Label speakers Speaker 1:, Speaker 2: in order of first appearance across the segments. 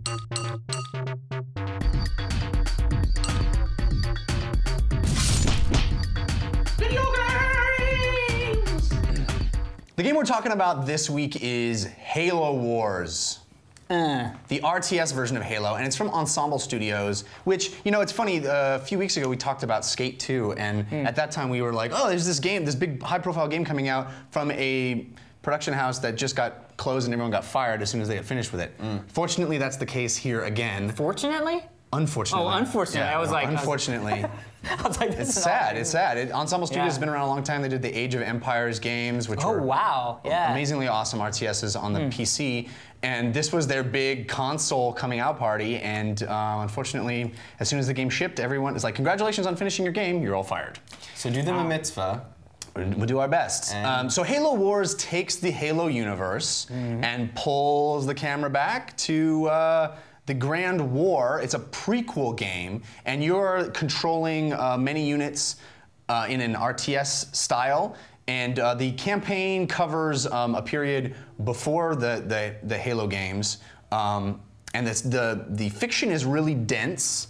Speaker 1: Video games!
Speaker 2: The game we're talking about this week is Halo Wars. The RTS version of Halo, and it's from Ensemble Studios, which, you know, it's funny, a few weeks ago we talked about Skate 2, and at that time we were like, oh, there's this game, this big high-profile game coming out from a production house that just got closed and everyone got fired as soon as they had finished with it. Fortunately, that's the case here again.
Speaker 3: Fortunately?
Speaker 2: Unfortunately.
Speaker 3: Oh, unfortunately.
Speaker 2: Yeah,
Speaker 3: I was like...
Speaker 2: unfortunately.
Speaker 3: I was like, this
Speaker 2: it's
Speaker 3: is
Speaker 2: sad,
Speaker 3: awesome.
Speaker 2: it's sad. Ensemble Studios has been around a long time. They did the Age of Empires games, which were amazingly awesome RTSs on the PC. And this was their big console coming out party. And unfortunately, as soon as the game shipped, everyone is like, congratulations on finishing your game. You're all fired.
Speaker 4: So do them a mitzvah.
Speaker 2: We'll do our best. So Halo Wars takes the Halo universe and pulls the camera back to the Grand War. It's a prequel game, and you're controlling many units in an RTS style. And the campaign covers a period before the Halo games. And the fiction is really dense,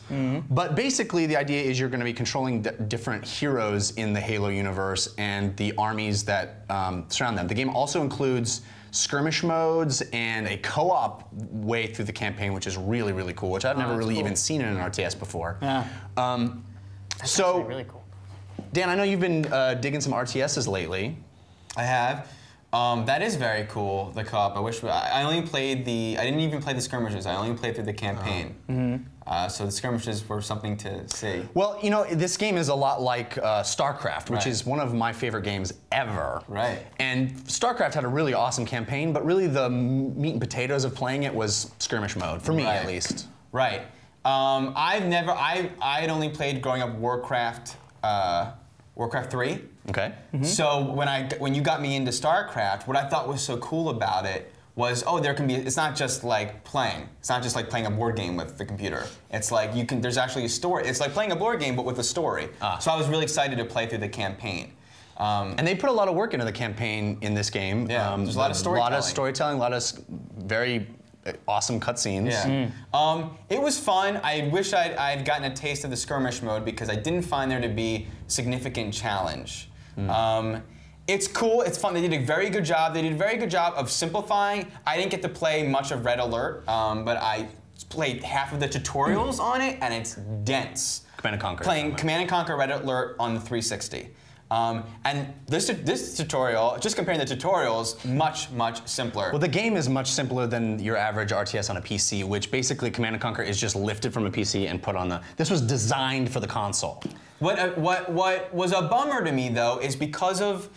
Speaker 2: but basically the idea is you're going to be controlling different heroes in the Halo universe and the armies that surround them. The game also includes skirmish modes and a co-op way through the campaign, which is really, really cool, which I've never really even seen in an RTS before.
Speaker 3: Yeah. That's
Speaker 2: so,
Speaker 3: really cool.
Speaker 2: Dan, I know you've been digging some RTSs lately.
Speaker 4: I have. That is very cool, the co-op. I wish I only played I didn't even play the skirmishes. I only played through the campaign. So the skirmishes were something to see.
Speaker 2: Well, you know, this game is a lot like StarCraft, which is one of my favorite games ever.
Speaker 4: Right.
Speaker 2: And StarCraft had a really awesome campaign, but really the meat and potatoes of playing it was skirmish mode, for me at least.
Speaker 4: Right. I had only played growing up Warcraft 3.
Speaker 2: Okay.
Speaker 4: So when you got me into StarCraft, what I thought was so cool about it was, oh, it's not just like playing. It's not just like playing a board game with the computer. It's like there's actually a story. It's like playing a board game but with a story. So I was really excited to play through the campaign.
Speaker 2: And they put a lot of work into the campaign in this game.
Speaker 4: Yeah, there's a lot of storytelling.
Speaker 2: A lot of storytelling, a lot of very awesome cutscenes.
Speaker 4: Yeah. It was fun. I wish I'd gotten a taste of the skirmish mode because I didn't find there to be significant challenge. It's cool, it's fun. They did a very good job. They did a very good job of simplifying. I didn't get to play much of Red Alert, but I played half of the tutorials on it, and it's dense.
Speaker 2: Command & Conquer.
Speaker 4: Playing Command & Conquer Red Alert on the 360. And this tutorial, just comparing the tutorials, much, much simpler.
Speaker 2: Well, the game is much simpler than your average RTS on a PC, which basically Command & Conquer is just lifted from a PC and put on the... This was designed for the console.
Speaker 4: What was a bummer to me, though, is because of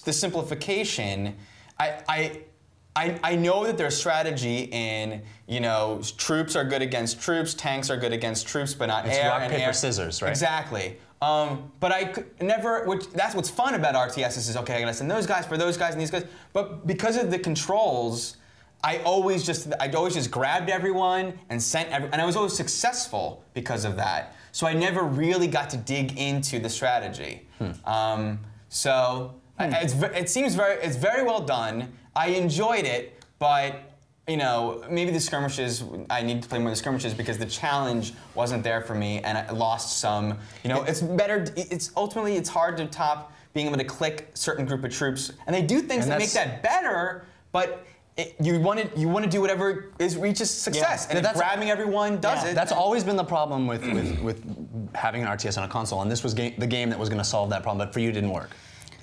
Speaker 4: the simplification, I know that there's strategy in, you know, troops are good against troops, tanks are good against troops, but not
Speaker 2: it's
Speaker 4: air
Speaker 2: rock,
Speaker 4: and
Speaker 2: paper,
Speaker 4: air.
Speaker 2: scissors, right?
Speaker 4: Exactly. But I could never, that's what's fun about RTS is, okay, I gotta send those guys for those guys and these guys. But because of the controls, I always just grabbed everyone and sent and I was always successful because of that. So I never really got to dig into the strategy. It's very well done. I enjoyed it, but you know, maybe the skirmishes, I need to play more of the skirmishes because the challenge wasn't there for me and I lost some, you know, ultimately it's hard to top being able to click certain group of troops. And they do things that make that better, but you want to do whatever reaches success. And if grabbing everyone does it.
Speaker 2: That's always been the problem with having an RTS on a console, and this was the game that was going to solve that problem, but for you it didn't work.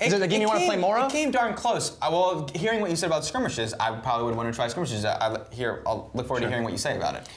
Speaker 2: Is it a game you want to play more of?
Speaker 4: It came darn close. Well, hearing what you said about skirmishes, I probably would want to try skirmishes. I'll look forward to hearing what you say about it.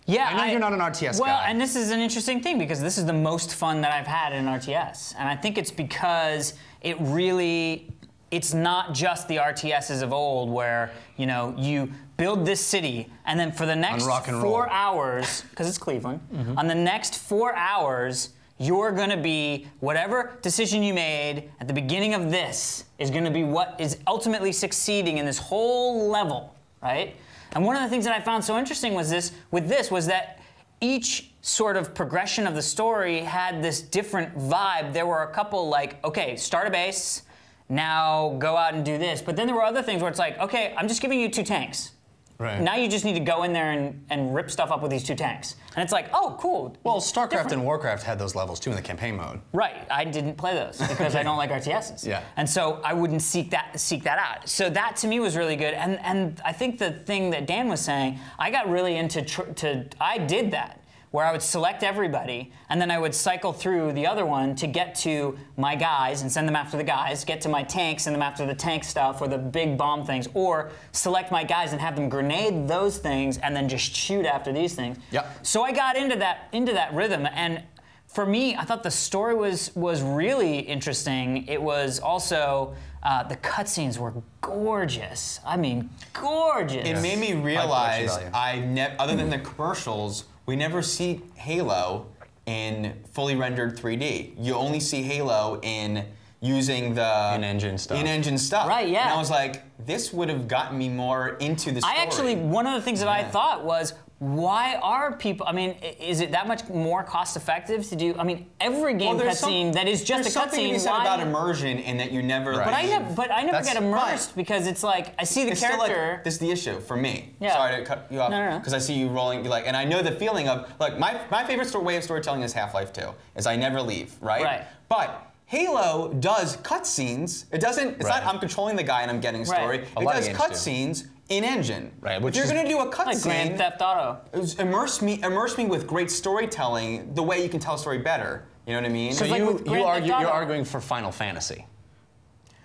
Speaker 3: Yeah,
Speaker 2: I know you're not an RTS
Speaker 3: guy.
Speaker 2: Well,
Speaker 3: and this is an interesting thing because this is the most fun that I've had in an RTS. And I think it's because it's not just the RTSs of old where, you know, you build this city and then for the next 4 hours, because it's Cleveland, on the next 4 hours, you're going to be, whatever decision you made at the beginning of this is going to be what is ultimately succeeding in this whole level, right? And one of the things that I found so interesting was was that each sort of progression of the story had this different vibe. There were a couple like, okay, start a base, now go out and do this. But then there were other things where it's like, okay, I'm just giving you 2 tanks.
Speaker 2: Right.
Speaker 3: Now you just need to go in there and rip stuff up with these 2 tanks. And it's like, oh, cool.
Speaker 2: Well, StarCraft
Speaker 3: different.
Speaker 2: and Warcraft had those levels too in the campaign mode.
Speaker 3: Right. I didn't play those because I don't like RTSs.
Speaker 2: Yeah.
Speaker 3: And so I wouldn't seek that out. So that to me was really good. And I think the thing that Dan was saying, I got really into I did that, where I would select everybody, and then I would cycle through the other one to get to my guys and send them after the guys, get to my tanks, send them after the tank stuff or the big bomb things, or select my guys and have them grenade those things and then just shoot after these things.
Speaker 2: Yep.
Speaker 3: So I got into that rhythm, and for me, I thought the story was really interesting. It was also the cutscenes were gorgeous. I mean, gorgeous.
Speaker 4: It made me realize other than the commercials, we never see Halo in fully rendered 3D. You only see Halo in using the
Speaker 2: in-engine stuff.
Speaker 3: Right, yeah.
Speaker 4: And I was like, this would have gotten me more into the story.
Speaker 3: One of the things that I thought was, why are people, I mean, is it that much more cost effective to do, I mean, every game cutscene that is just a cutscene.
Speaker 4: There's something to be said about immersion in that you never...
Speaker 2: Right.
Speaker 3: But I never get immersed because it's like, I see the character...
Speaker 4: Still like, this is the issue for me.
Speaker 3: Yeah.
Speaker 4: Sorry to cut you off.
Speaker 3: No.
Speaker 4: Because I see you rolling, like, and I know the feeling of, like, my favorite way of storytelling is Half-Life 2, is I never leave, right?
Speaker 3: Right.
Speaker 4: But Halo does cutscenes. It doesn't, it's not I'm controlling the guy and I'm getting a story.
Speaker 3: Right.
Speaker 4: It does cutscenes in-engine.
Speaker 2: Right,
Speaker 4: if you're going to do a cutscene,
Speaker 3: like Grand Theft Auto.
Speaker 4: Immerse me with great storytelling, the way you can tell a story better. You know what I mean?
Speaker 2: So
Speaker 3: like
Speaker 2: you're arguing for Final Fantasy.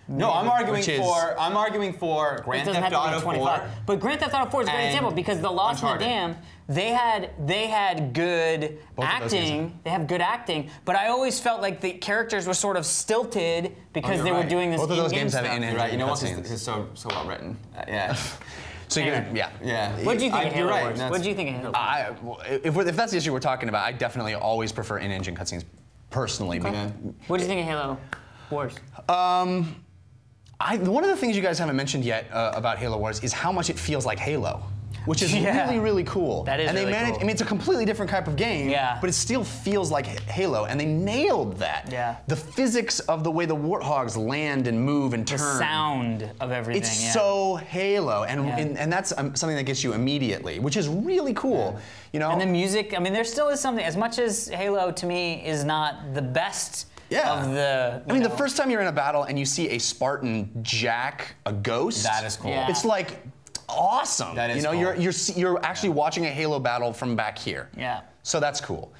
Speaker 4: No, I'm arguing for Grand Theft Auto 4.
Speaker 3: But Grand Theft Auto 4 is a great example because The Lost in the Dam, they had good acting. They have good acting, but I always felt like the characters were sort of stilted because they were doing this.
Speaker 2: Both of those games have
Speaker 3: stuff.
Speaker 2: in-engine
Speaker 4: Right, you know what?
Speaker 2: cutscenes.
Speaker 4: It's so well written. Yeah.
Speaker 2: So you're
Speaker 3: What do you think of Halo Wars?
Speaker 4: That's-
Speaker 3: What do you think of Halo Wars?
Speaker 2: If that's the issue we're talking about, I definitely always prefer in-engine cutscenes personally.
Speaker 3: What do you think of Halo Wars?
Speaker 2: One of the things you guys haven't mentioned yet about Halo Wars is how much it feels like Halo, which is really, really cool.
Speaker 3: That is
Speaker 2: and they
Speaker 3: really
Speaker 2: managed,
Speaker 3: cool.
Speaker 2: I mean, it's a completely different type of game, but it still feels like Halo, and they nailed that.
Speaker 3: Yeah.
Speaker 2: The physics of the way the warthogs land and move and turn.
Speaker 3: The sound of everything.
Speaker 2: It's so Halo, and that's something that gets you immediately, which is really cool. You know.
Speaker 3: And the music. I mean, there still is something. As much as Halo to me is not the best. Of the.
Speaker 2: I mean, the first time you're in a battle and you see a Spartan jack a ghost.
Speaker 4: That is cool.
Speaker 3: Yeah.
Speaker 2: It's like awesome.
Speaker 4: That is
Speaker 2: cool.
Speaker 4: cool.
Speaker 2: You're actually watching a Halo battle from back here.
Speaker 3: Yeah.
Speaker 2: So that's cool.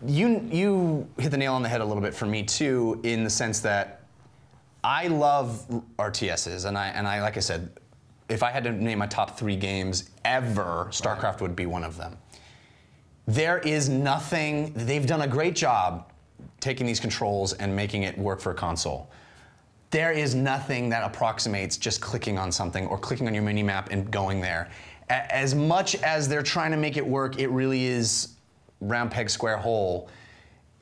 Speaker 2: You hit the nail on the head a little bit for me too, in the sense that I love RTSs, and I like I said, if I had to name my top 3 games ever, StarCraft would be one of them. There is nothing. They've done a great job taking these controls and making it work for a console. There is nothing that approximates just clicking on something or clicking on your mini-map and going there. As much as they're trying to make it work, it really is round peg, square hole.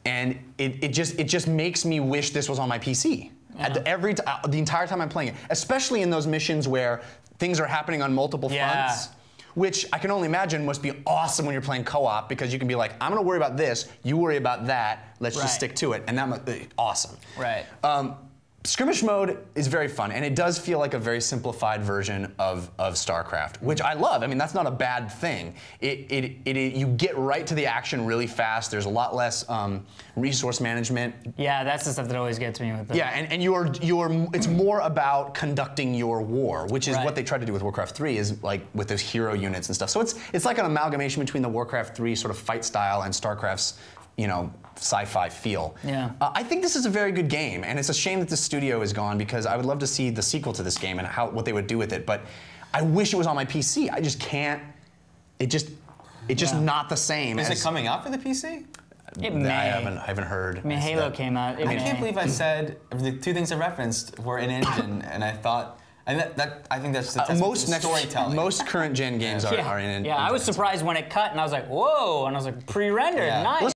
Speaker 2: And it just makes me wish this was on my PC. Yeah. The entire time I'm playing it, especially in those missions where things are happening on multiple fronts. Which I can only imagine must be awesome when you're playing co-op, because you can be like, I'm gonna worry about this, you worry about that, let's just stick to it, and that must be awesome.
Speaker 3: Right.
Speaker 2: Skirmish mode is very fun, and it does feel like a very simplified version of StarCraft, which I love. I mean, that's not a bad thing. You get right to the action really fast. There's a lot less resource management.
Speaker 3: Yeah, that's the stuff that always gets me with it.
Speaker 2: Yeah, and it's more about conducting your war, which is what they tried to do with Warcraft 3, is like with those hero units and stuff. So it's like an amalgamation between the Warcraft 3 sort of fight style and StarCraft's, sci-fi feel.
Speaker 3: Yeah.
Speaker 2: I think this is a very good game, and it's a shame that the studio is gone, because I would love to see the sequel to this game and what they would do with it. But I wish it was on my PC. I just can't. It's just not the same.
Speaker 4: Is it coming out for the PC?
Speaker 3: It may.
Speaker 2: I haven't heard.
Speaker 3: I mean, Halo came out.
Speaker 4: I can't believe I said the 2 things I referenced were in engine, and I thought. And I think that's the storytelling.
Speaker 2: Most current gen games are in.
Speaker 3: Yeah, I was surprised when it cut, and I was like, whoa, and I was like, pre-rendered, nice.